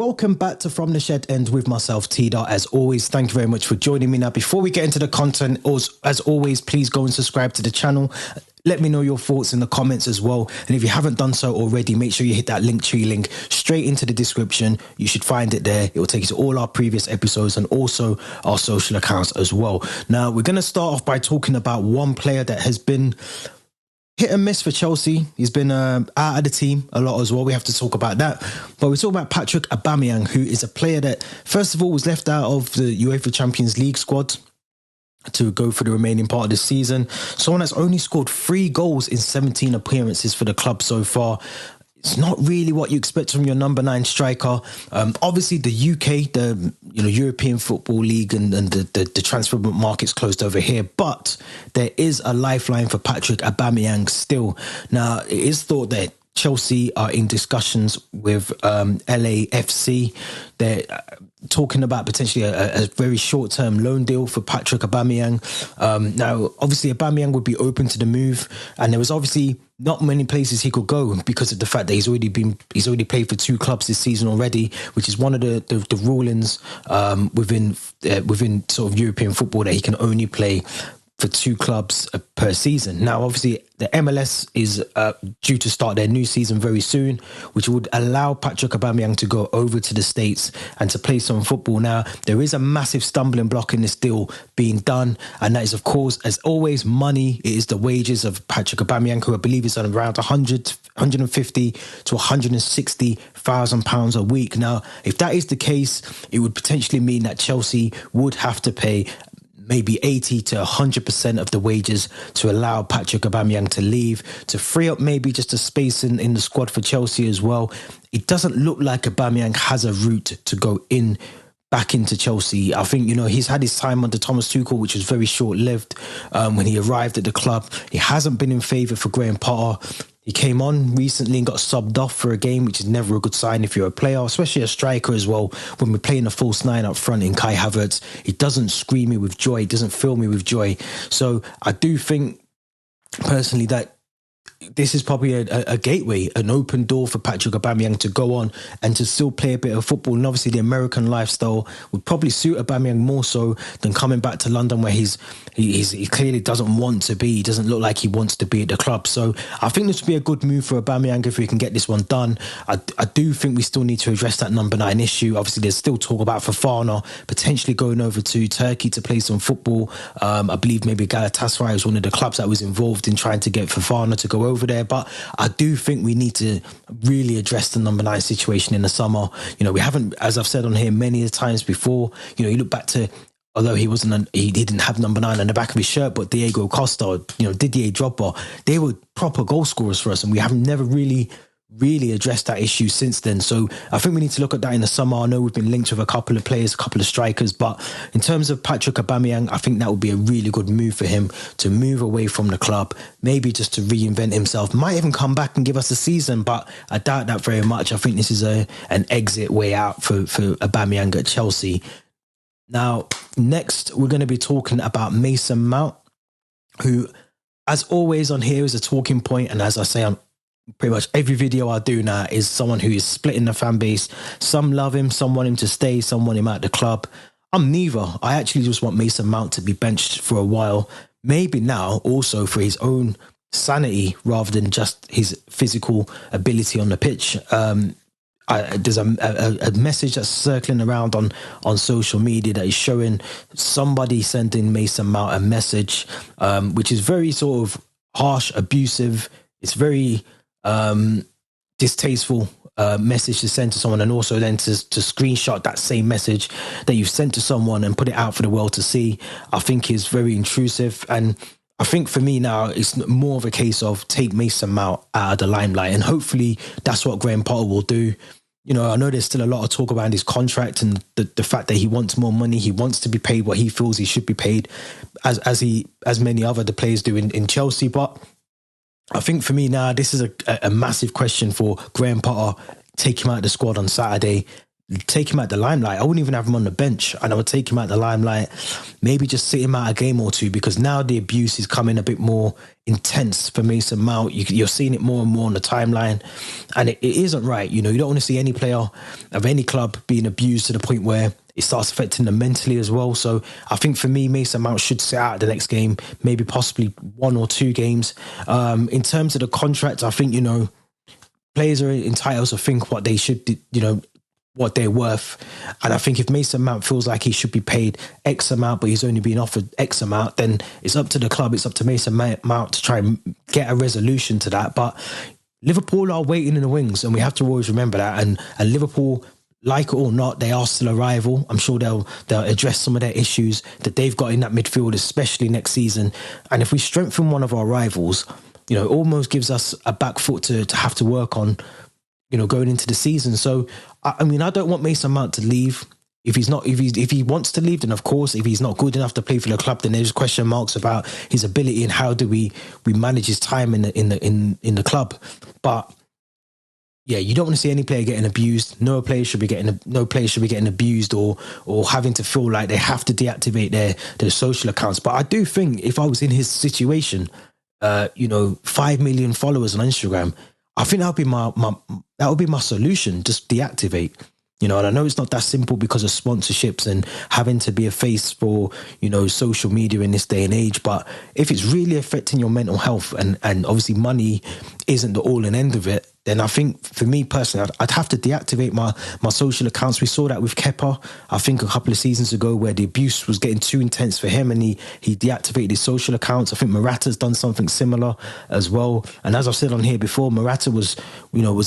Welcome back to From the Shed End with myself, T.Dot. As always, thank you very much for joining me. Now, before we get into the content, as always, please go and subscribe to the channel. Let me know your thoughts in the comments as well. And if you haven't done so already, make sure you hit that Linktree link straight into the description. You should find it there. It will take you to all our previous episodes and also our social accounts as well. Now, we're going to start off by talking about one player that has been hit and miss for Chelsea. He's been out of the team a lot as well. We have to talk about that. But we're talking about Patrick AUBAMEYANG, who is a player that, first of all, was left out of the UEFA Champions League squad to go for the remaining part of the season. Someone that's only scored 3 goals in 17 appearances for the club so far. It's not really what you expect from your number 9 striker. Obviously, the UK, the European Football League and the transfer market's closed over here, but there is a lifeline for Patrick AUBAMEYANG still. Now, it is thought that Chelsea are in discussions with LAFC. They're talking about potentially a very short-term loan deal for Patrick AUBAMEYANG. Now, obviously, AUBAMEYANG would be open to the move, and there was obviously not many places he could go because of the fact that he's already played for 2 clubs this season already, which is one of the rulings within sort of European football, that he can only play for 2 clubs per season. Now, obviously, the MLS is due to start their new season very soon, which would allow Patrick AUBAMEYANG to go over to the States and to play some football. Now, there is a massive stumbling block in this deal being done, and that is, of course, as always, money. It is the wages of Patrick AUBAMEYANG, who I believe is on around 150 to 160,000 pounds a week. Now, if that is the case, it would potentially mean that Chelsea would have to pay maybe 80 to 100% of the wages to allow Patrick AUBAMEYANG to leave, to free up maybe just a space in the squad for Chelsea as well. It doesn't look like AUBAMEYANG has a route to go back into Chelsea. I think, he's had his time under Thomas Tuchel, which was very short-lived when he arrived at the club. He hasn't been in favour for Graham Potter. He came on recently and got subbed off for a game, which is never a good sign if you're a player, especially a striker as well. When we're playing a false 9 up front in Kai Havertz, it doesn't scream me with joy. It doesn't fill me with joy. So I do think, personally, that this is probably a gateway, an open door for Patrick AUBAMEYANG to go on and to still play a bit of football. And obviously the American lifestyle would probably suit AUBAMEYANG more so than coming back to London, where he clearly doesn't want to be. He doesn't look like he wants to be at the club. So I think this would be a good move for AUBAMEYANG if we can get this one done. I do think we still need to address that number 9 issue. Obviously, there's still talk about Fofana potentially going over to Turkey to play some football. I believe maybe Galatasaray was one of the clubs that was involved in trying to get Fofana to go over there. But I do think we need to really address the number 9 situation in the summer. We haven't, as I've said on here many times before, you look back to, although he didn't have number 9 on the back of his shirt, but Diego Costa, Didier Drogba, they were proper goal scorers for us, and we have never really addressed that issue since then. So I think we need to look at that in the summer. I know we've been linked with a couple of players, a couple of strikers, but in terms of Patrick AUBAMEYANG, I think that would be a really good move for him to move away from the club, maybe just to reinvent himself. Might even come back and give us a season, but I doubt that very much. I think this is an exit way out for AUBAMEYANG at Chelsea. Now, next, we're going to be talking about Mason Mount, who, as always on here, is a talking point. And as I say, pretty much every video I do now is someone who is splitting the fan base. Some love him, some want him to stay, some want him out the club. I'm neither. I actually just want Mason Mount to be benched for a while. Maybe now also for his own sanity rather than just his physical ability on the pitch. There's a message that's circling around on social media that is showing somebody sending Mason Mount a message, which is very sort of harsh, abusive. It's very distasteful message to send to someone, and also then to screenshot that same message that you've sent to someone and put it out for the world to see, I think is very intrusive. And I think for me now, it's more of a case of take Mason Mount out of the limelight, and hopefully that's what Graham Potter will do. I know there's still a lot of talk around his contract and the fact that he wants more money. He wants to be paid what he feels he should be paid, as many other the players do in Chelsea. But I think for me now, this is a massive question for Graham Potter. Take him out of the squad on Saturday. take him out the limelight. I wouldn't even have him on the bench, and I would take him out the limelight, maybe just sit him out a game or two, because now the abuse is coming a bit more intense for Mason Mount. You're seeing it more and more on the timeline, and it isn't right. You know, you don't want to see any player of any club being abused to the point where it starts affecting them mentally as well. So I think for me, Mason Mount should sit out the next game, maybe possibly 1 or 2 games. In terms of the contract, I think, you know, players are entitled to think what they should, you know, what they're worth. And I think if Mason Mount feels like he should be paid X amount, but he's only being offered X amount, then it's up to the club, it's up to Mason Mount to try and get a resolution to that. But Liverpool are waiting in the wings, and we have to always remember that. And Liverpool, like it or not, they are still a rival. I'm sure they'll address some of their issues that they've got in that midfield, especially next season. And if we strengthen one of our rivals, you know, it almost gives us a back foot to have to work on, you know, going into the season. So, I mean, I don't want Mason Mount to leave. If he wants to leave, then of course. If he's not good enough to play for the club, then there's question marks about his ability and how do we manage his time in the club. But yeah, you don't want to see any player getting abused. No player should be getting abused or having to feel like they have to deactivate their social accounts. But I do think if I was in his situation, you know, 5 million followers on Instagram, I think that would be my solution. Just deactivate, you know. And I know it's not that simple because of sponsorships and having to be a face for, you know, social media in this day and age. But if it's really affecting your mental health and obviously money isn't the all and end of it, then I think for me personally, I'd have to deactivate my social accounts. We saw that with Kepa, I think a couple of seasons ago, where the abuse was getting too intense for him and he deactivated his social accounts. I think Morata's done something similar as well. And as I've said on here before, Morata was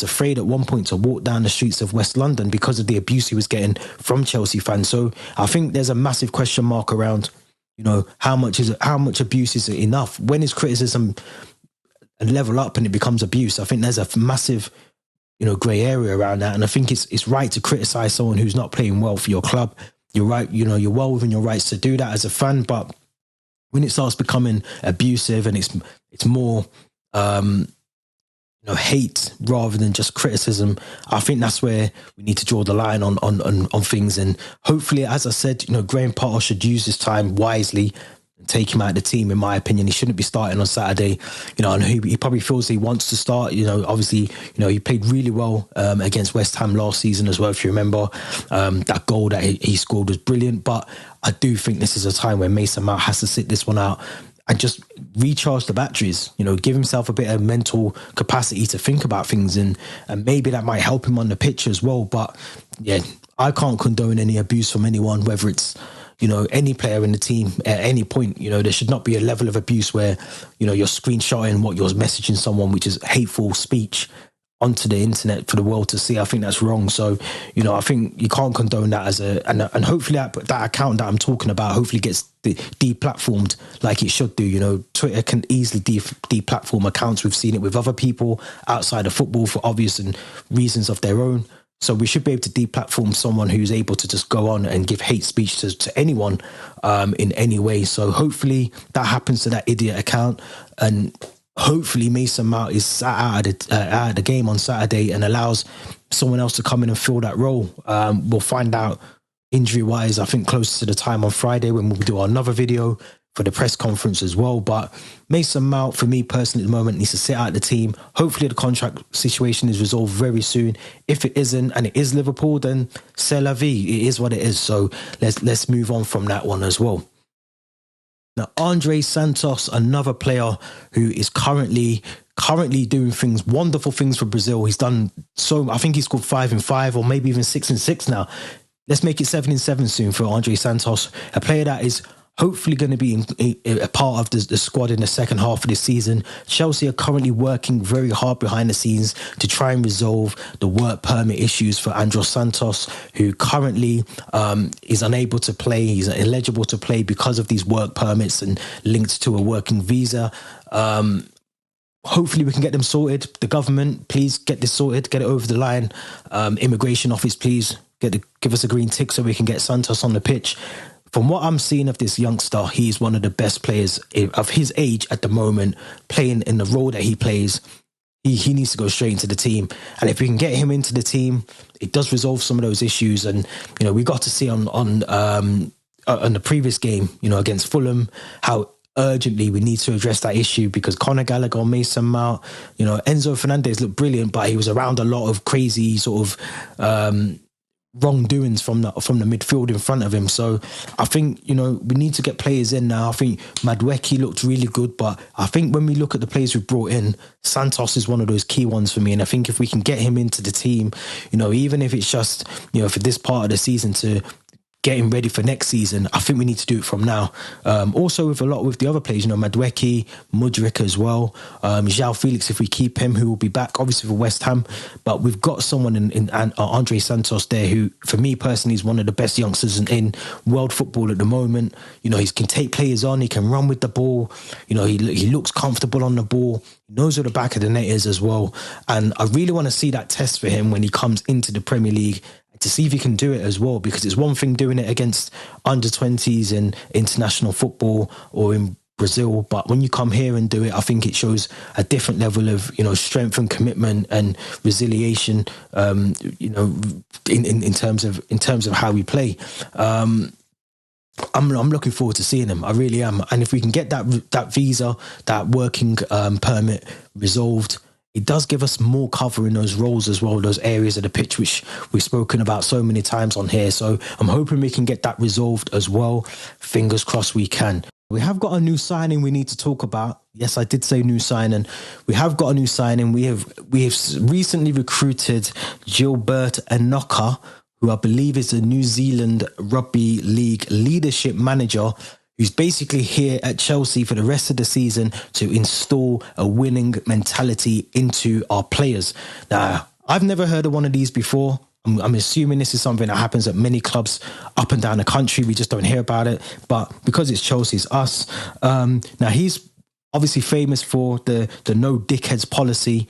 afraid at one point to walk down the streets of West London because of the abuse he was getting from Chelsea fans. So I think there's a massive question mark around, you know, how much abuse is enough? When is criticism level up and it becomes abuse? I think there's a massive, you know, grey area around that. And I think it's right to criticise someone who's not playing well for your club. You're right, you know, you're well within your rights to do that as a fan. But when it starts becoming abusive and it's more you know, hate rather than just criticism, I think that's where we need to draw the line on things. And hopefully, as I said, you know, Graham Potter should use this time wisely, take him out of the team. In my opinion, he shouldn't be starting on Saturday, you know, and he probably feels he wants to start. You know, obviously, you know, he played really well against West Ham last season as well, if you remember. That goal that he scored was brilliant, but I do think this is a time where Mason Mount has to sit this one out and just recharge the batteries, you know, give himself a bit of mental capacity to think about things, and maybe that might help him on the pitch as well. But yeah, I can't condone any abuse from anyone, whether it's, you know, any player in the team at any point. You know, there should not be a level of abuse where, you know, you're screenshotting what you're messaging someone, which is hateful speech, onto the internet for the world to see. I think that's wrong. So, you know, I think you can't condone that and hopefully that account that I'm talking about hopefully gets deplatformed like it should do. You know, Twitter can easily deplatform accounts. We've seen it with other people outside of football for obvious and reasons of their own. So we should be able to deplatform someone who's able to just go on and give hate speech to anyone in any way. So hopefully that happens to that idiot account, and hopefully Mason Mount is sat out of the game on Saturday and allows someone else to come in and fill that role. We'll find out injury-wise, I think, closer to the time on Friday when we'll do another video for the press conference as well. But Mason Mount, for me personally at the moment, needs to sit out the team. Hopefully the contract situation is resolved very soon. If it isn't, and it is Liverpool, then c'est la vie. It is what it is. So let's move on from that one as well. Now, Andre Santos, another player who is currently doing things, wonderful things for Brazil. He's done so, I think he scored 5 in 5 or maybe even 6 in 6 now. Let's make it 7 in 7 soon for Andre Santos, a player that is hopefully going to be a part of the squad in the second half of this season. Chelsea are currently working very hard behind the scenes to try and resolve the work permit issues for Andre Santos, who currently is unable to play. He's eligible to play because of these work permits and linked to a working visa. Hopefully we can get them sorted. The government, please get this sorted, get it over the line. Immigration office, please give us a green tick so we can get Santos on the pitch. From what I'm seeing of this youngster, he's one of the best players of his age at the moment, playing in the role that he plays. he needs to go straight into the team. And if we can get him into the team, it does resolve some of those issues. And, you know, we got to see on the previous game, you know, against Fulham, how urgently we need to address that issue, because Conor Gallagher, Mason Mount, you know, Enzo Fernandez looked brilliant, but he was around a lot of crazy sort of wrongdoings from the midfield in front of him. So I think, you know, we need to get players in now. I think Madueke looked really good, but I think when we look at the players we've brought in, Santos is one of those key ones for me. And I think if we can get him into the team, you know, even if it's just, you know, for this part of the season to get him ready for next season, I think we need to do it from now. Also with the other players, you know, Madueke, Mudryk as well, João Felix, if we keep him, who will be back obviously for West Ham, but we've got someone in Andre Santos there, who for me personally is one of the best youngsters in world football at the moment. You know, he can take players on, he can run with the ball, you know, he looks comfortable on the ball, he knows where the back of the net is as well. And I really want to see that test for him when he comes into the Premier League, to see if he can do it as well, because it's one thing doing it against under-20s in international football or in Brazil, but when you come here and do it, I think it shows a different level of, you know, strength and commitment and resiliation, you know, in terms of how we play. I'm looking forward to seeing him. I really am. And if we can get that visa, that working permit resolved, it does give us more cover in those roles as well, those areas of the pitch which we've spoken about so many times on here. So I'm hoping we can get that resolved as well. Fingers crossed we can. We have got a new signing we need to talk about. Yes, I did say new signing. We have got a new signing. We have recently recruited Gilbert Enoka, who I believe is the New Zealand Rugby League leadership manager, who's basically here at Chelsea for the rest of the season to install a winning mentality into our players. Now, I've never heard of one of these before. I'm assuming this is something that happens at many clubs up and down the country. We just don't hear about it. But because it's Chelsea, it's us. Now, he's obviously famous for the no dickheads policy,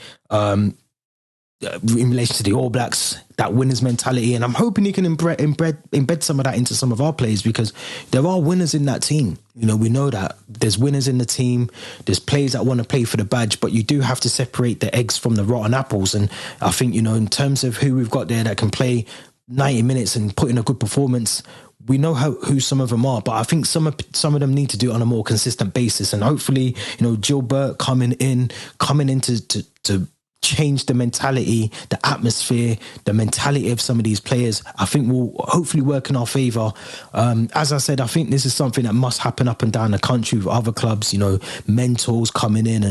in relation to the All Blacks, that winners mentality. And I'm hoping he can embed some of that into some of our players, because there are winners in that team. You know, we know that there's winners in the team. There's players that want to play for the badge, but you do have to separate the eggs from the rotten apples. And I think, you know, in terms of who we've got there that can play 90 minutes and put in a good performance, we know who some of them are, but I think some of them need to do it on a more consistent basis. And hopefully, you know, Gilbert coming in to change the mentality, the atmosphere, the mentality of some of these players, I think will hopefully work in our favour. As I said, I think this is something that must happen up and down the country with other clubs, you know, mentors coming in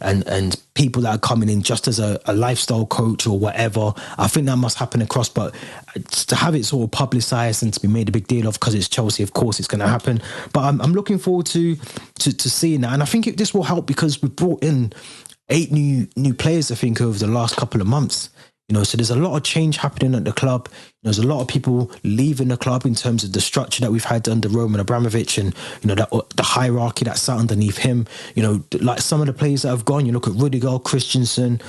and people that are coming in just as a lifestyle coach or whatever. I think that must happen across, but to have it sort of publicised and to be made a big deal of because it's Chelsea, of course it's going to happen. But I'm looking forward to seeing that. And I think this will help because we brought in 8 new players, I think, over the last couple of months. You know, so there's a lot of change happening at the club. There's a lot of people leaving the club in terms of the structure that we've had under Roman Abramovich and, you know, the hierarchy that sat underneath him. You know, like some of the players that have gone, you look at Rudiger, Christensen,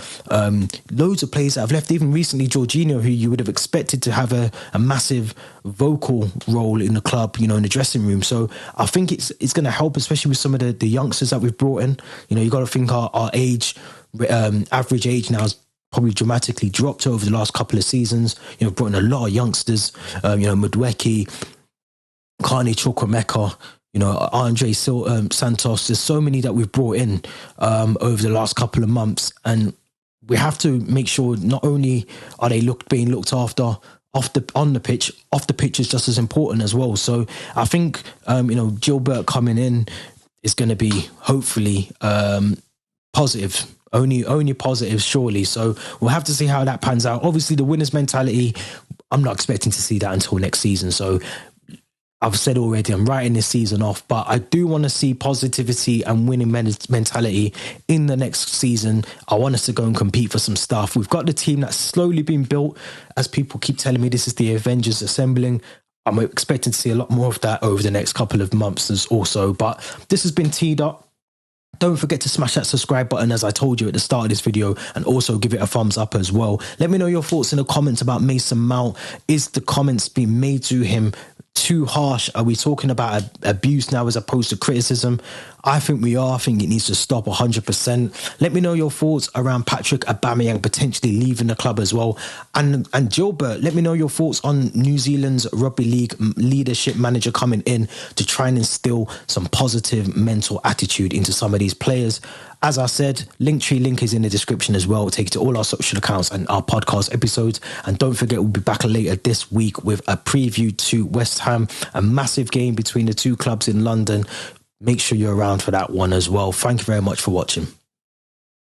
loads of players that have left, even recently Jorginho, who you would have expected to have a massive vocal role in the club, you know, in the dressing room. So I think it's going to help, especially with some of the youngsters that we've brought in. You know, you got to think our age, average age now is probably dramatically dropped over the last couple of seasons. You know, brought in a lot of youngsters, you know, Madueke, Carney Chukwuemeka, you know, Andre Santos. There's so many that we've brought in over the last couple of months. And we have to make sure not only are they being looked after on the pitch, off the pitch is just as important as well. So I think, you know, Gilbert coming in is going to be hopefully positive. Only positive, surely. So we'll have to see how that pans out. Obviously, the winner's mentality, I'm not expecting to see that until next season. So I've said already, I'm writing this season off, but I do want to see positivity and winning mentality in the next season. I want us to go and compete for some stuff. We've got the team that's slowly being built. As people keep telling me, this is the Avengers assembling. I'm expecting to see a lot more of that over the next couple of months also. But this has been T.Dot. Don't forget to smash that subscribe button, as I told you at the start of this video, and also give it a thumbs up as well. Let me know your thoughts in the comments about Mason Mount. Is the comments being made to him too harsh? Are we talking about abuse now as opposed to criticism? I think we are. I think it needs to stop 100%. Let me know your thoughts around Patrick Aubameyang potentially leaving the club as well. And Gilbert, let me know your thoughts on New Zealand's rugby league leadership manager coming in to try and instill some positive mental attitude into some of these players. As I said, Linktree link is in the description as well. We'll take you to all our social accounts and our podcast episodes. And don't forget, we'll be back later this week with a preview to West Ham, a massive game between the two clubs in London. Make sure you're around for that one as well. Thank you very much for watching.